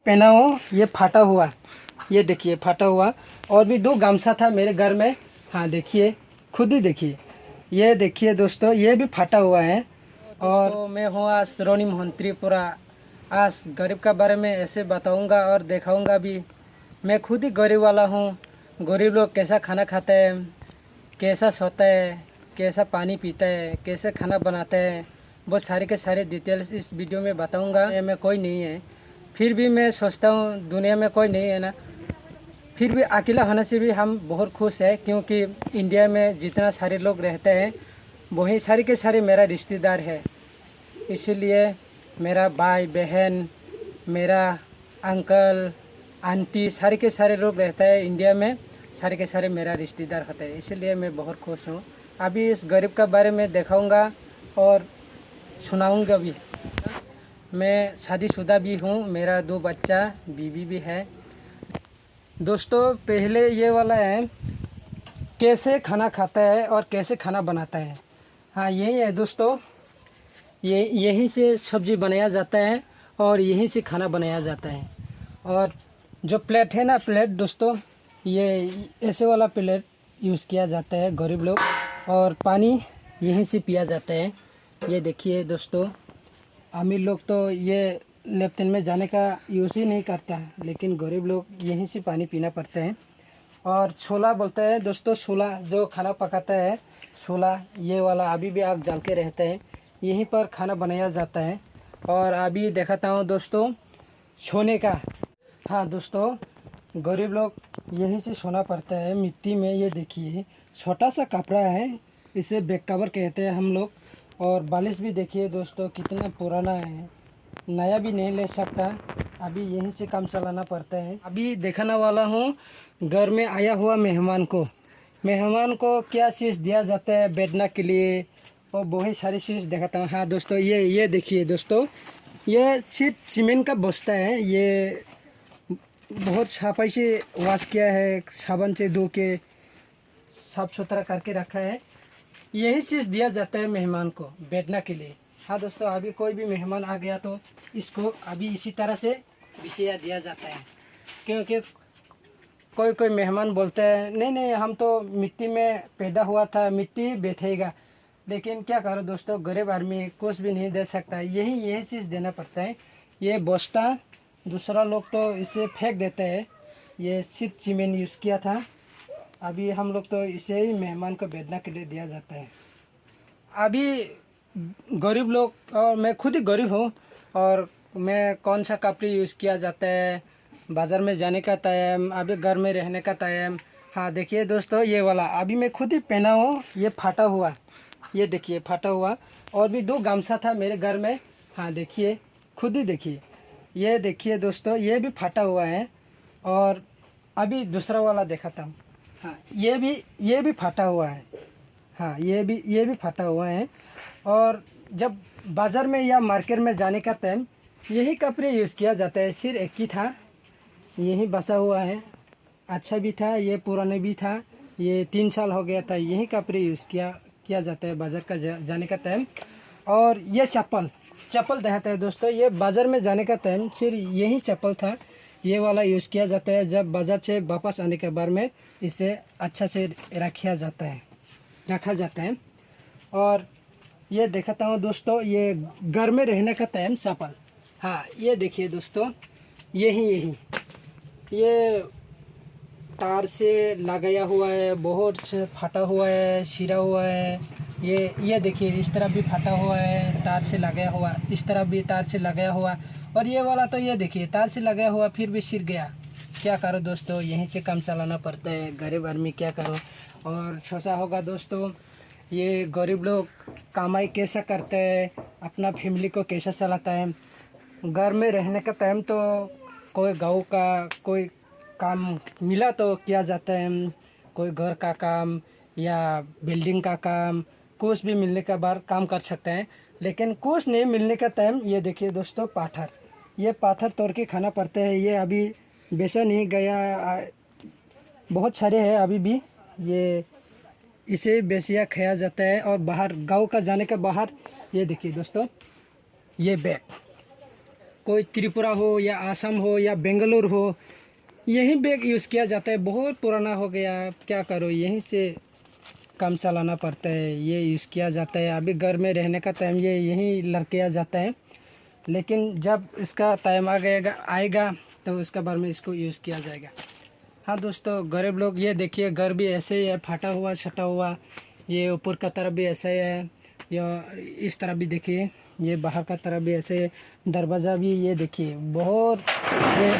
पहना हूँ ये फाटा हुआ, ये देखिए फाटा हुआ। और भी 2 गामछा था मेरे घर में। हाँ देखिए, खुद ही देखिए, ये देखिए दोस्तों, ये भी फाटा हुआ है। और तो मैं हूँ आज रोनी मोहन त्रिपुरा। आज गरीब का बारे में ऐसे बताऊंगा और दिखाऊंगा भी। मैं खुद ही गरीब वाला हूँ। गरीब लोग कैसा खाना खाते हैं, कैसा सोता है, कैसा पानी पीता है, कैसे खाना बनाते हैं, वो सारे के सारे डिटेल्स इस वीडियो में बताऊंगा। मैं कोई नहीं है, फिर भी मैं सोचता हूँ दुनिया में कोई नहीं है ना, फिर भी अकेला होने से भी हम बहुत खुश हैं, क्योंकि इंडिया में जितना सारे लोग रहते हैं वही सारे के सारे मेरा रिश्तेदार है। इसीलिए मेरा भाई बहन, मेरा अंकल आंटी, सारे के सारे लोग रहते हैं इंडिया में, सारे के सारे मेरा रिश्तेदार होते हैं। इसीलिए मैं बहुत खुश हूँ। अभी इस गरीब का बारे में दिखाऊंगा और सुनाऊंगा भी। मैं शादीशुदा भी हूँ, मेरा 2 बच्चा, बीवी भी है। दोस्तों पहले ये वाला है, कैसे खाना खाता है और कैसे खाना बनाता है। हाँ यही है दोस्तों, यहीं से सब्जी बनाया जाता है और यहीं से खाना बनाया जाता है। और जो प्लेट है ना, प्लेट दोस्तों, ये ऐसे वाला प्लेट यूज़ किया जाता है गरीब लोग। और पानी यहीं से पिया जाता है। ये देखिए दोस्तों, अमीर लोग तो ये लेफ्टिन में जाने का यूज़ ही नहीं करता है, लेकिन गरीब लोग यहीं से पानी पीना पड़ता है। और छोला बोलते हैं दोस्तों, छोला जो खाना पकाता है, छोला ये वाला अभी भी आग जल के रहता है, यहीं पर खाना बनाया जाता है। और अभी दिखाता हूँ दोस्तों सोने का। हाँ दोस्तों, गरीब लोग यहीं से सोना पड़ता है मिट्टी में। ये देखिए छोटा सा कपड़ा है, इसे बैक कवर कहते हैं हम लोग। और बालिश भी देखिए दोस्तों कितना पुराना है, नया भी नहीं ले सकता, अभी यहीं से काम चलाना पड़ता है। अभी दिखाने वाला हूँ घर में आया हुआ मेहमान को क्या चीज़ दिया जाता है बैठने के लिए, और बहुत सारी चीज़ दिखाता हूँ। हाँ दोस्तों, ये देखिए दोस्तों, ये सिर्फ सीमेंट का बस्ता है। ये बहुत सफाई से वॉश किया है, साबुन से धो के साफ सुथरा करके रखा है। यही चीज़ दिया जाता है मेहमान को बैठने के लिए। हाँ दोस्तों, अभी कोई भी मेहमान आ गया तो इसको अभी इसी तरह से बिछाया दिया जाता है, क्योंकि कोई मेहमान बोलते हैं नहीं नहीं हम तो मिट्टी में पैदा हुआ था, मिट्टी बैठेगा। लेकिन क्या करो दोस्तों, गरीब आदमी कुछ भी नहीं दे सकता, यही चीज़ देना पड़ता है। ये बस्ता दूसरा लोग तो इसे फेंक देते हैं, ये सिर्फ सीमेंट यूज़ किया था। अभी हम लोग तो इसे ही मेहमान को बैठने के लिए दिया जाता है। अभी गरीब लोग, और मैं खुद ही गरीब हूँ, और मैं कौन सा कपड़े यूज़ किया जाता है, बाज़ार में जाने का टाइम, अभी घर में रहने का टाइम। हाँ देखिए दोस्तों, ये वाला अभी मैं खुद ही पहना हूँ, ये फाटा हुआ, ये देखिए फाटा हुआ। और भी 2 गामछा था मेरे घर में। हाँ देखिए, खुद ही देखिए, ये देखिए दोस्तों, ये भी फाटा हुआ है। और अभी दूसरा वाला दिखाता हूँ। हाँ ये भी फाटा हुआ है। हाँ ये भी फटा हुआ है। और जब बाज़ार में या मार्केट में जाने का टाइम यही कपड़े यूज़ किया जाता है। सिर्फ एक ही था, यही बसा हुआ है, अच्छा भी था, ये पुराने भी था, ये 3 साल हो गया था। यही कपड़े यूज़ किया जाता है बाज़ार का जाने का टाइम। और ये चप्पल दिखाता है दोस्तों, ये बाज़ार में जाने का टाइम सिर्फ यही चप्पल था, ये वाला यूज़ किया जाता है। जब बाज़ार से वापस आने के बाद में इसे अच्छा से रखा जाता है। और ये दिखाता हूँ दोस्तों, ये घर में रहने का टाइम चप्पल। हाँ ये देखिए दोस्तों, यही ये तार से लगाया हुआ है, बहुत से फटा हुआ है, सिरा हुआ है। ये देखिए इस तरह भी फटा हुआ है, तार से लगाया हुआ, इस तरह भी तार से लगाया हुआ। और ये वाला तो ये देखिए तार से लगाया हुआ, फिर भी सिर गया। क्या करो दोस्तों, यहीं से काम चलाना पड़ता है, गरीब आदमी क्या करो। और सोचा होगा दोस्तों, ये गरीब लोग कमाई कैसा करते हैं, अपना फैमिली को कैसा चलाता है। घर में रहने का टाइम तो कोई गाँव का कोई काम मिला तो किया जाता है, कोई घर का काम या बिल्डिंग का काम, कुछ भी मिलने के बाद काम कर सकते हैं। लेकिन कुछ नहीं मिलने का टाइम, ये देखिए दोस्तों पाथर, ये पाथर तोड़ के खाना पड़ता है। ये अभी बेचा नहीं गया, बहुत सारे हैं अभी भी, ये इसे बेचिया खाया जाता है। और बाहर गांव का जाने के बाहर ये देखिए दोस्तों, ये बैग कोई त्रिपुरा हो या असम हो या बेंगलोर हो, यही बैग यूज़ किया जाता है। बहुत पुराना हो गया, क्या करो, यहीं से काम चलाना पड़ता है। ये यूज़ किया जाता है। अभी घर में रहने का टाइम ये यहीं लड़किया जाता है, लेकिन जब इसका टाइम आएगा तो उसके बारे में इसको यूज़ किया जाएगा। हाँ दोस्तों, गरीब लोग, ये देखिए घर भी ऐसे ही है, फटा हुआ छटा हुआ। ये ऊपर का तरफ भी ऐसा ही है, या इस तरफ भी देखिए, ये बाहर का तरफ भी ऐसे। दरवाज़ा भी ये देखिए बहुत ये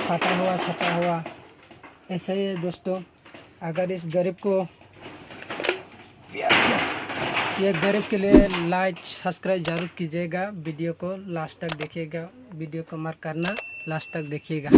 फटा हुआ छटा हुआ ऐसा ही है दोस्तों। अगर इस गरीब को, ये गरीब के लिए लाइक सब्सक्राइब ज़रूर कीजिएगा। वीडियो को लास्ट तक देखिएगा, वीडियो को मार्क करना, लास्ट तक देखिएगा।